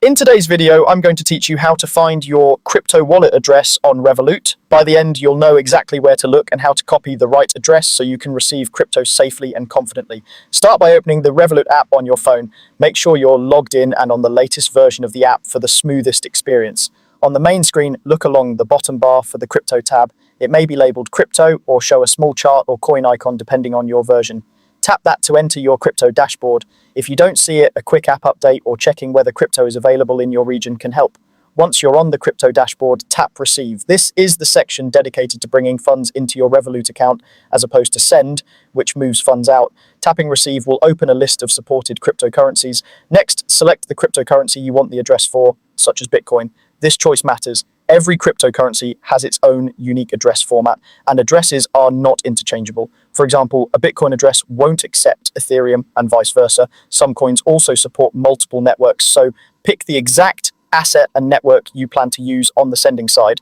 In today's video, I'm going to teach you how to find your crypto wallet address on Revolut. By the end, you'll know exactly where to look and how to copy the right address so you can receive crypto safely and confidently. Start by opening the Revolut app on your phone. Make sure you're logged in and on the latest version of the app for the smoothest experience. On the main screen, look along the bottom bar for the crypto tab. It may be labeled crypto or show a small chart or coin icon depending on your version. Tap that to enter your crypto dashboard. If you don't see it, a quick app update or checking whether crypto is available in your region can help. Once you're on the crypto dashboard, tap Receive. This is the section dedicated to bringing funds into your Revolut account as opposed to Send, which moves funds out. Tapping Receive will open a list of supported cryptocurrencies. Next, select the cryptocurrency you want the address for, such as Bitcoin. This choice matters. Every cryptocurrency has its own unique address format, and addresses are not interchangeable. For example, a Bitcoin address won't accept Ethereum and vice versa. Some coins also support multiple networks, so pick the exact asset and network you plan to use on the sending side.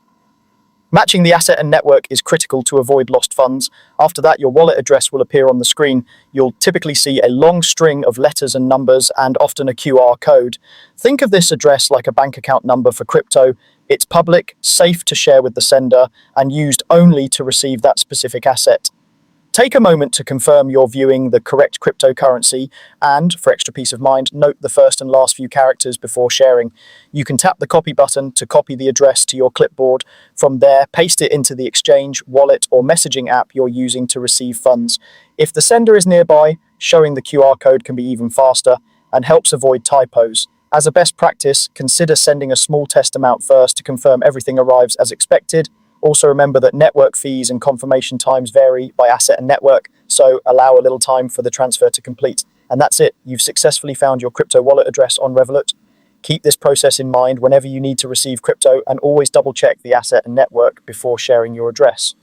Matching the asset and network is critical to avoid lost funds. After that, your wallet address will appear on the screen. You'll typically see a long string of letters and numbers and often a QR code. Think of this address like a bank account number for crypto. It's public, safe to share with the sender, and used only to receive that specific asset. Take a moment to confirm you're viewing the correct cryptocurrency and, for extra peace of mind, note the first and last few characters before sharing. You can tap the copy button to copy the address to your clipboard. From there, paste it into the exchange, wallet, or messaging app you're using to receive funds. If the sender is nearby, showing the QR code can be even faster and helps avoid typos. As a best practice, consider sending a small test amount first to confirm everything arrives as expected. Also remember that network fees and confirmation times vary by asset and network, so allow a little time for the transfer to complete. And that's it. You've successfully found your crypto wallet address on Revolut. Keep this process in mind whenever you need to receive crypto, and always double check the asset and network before sharing your address.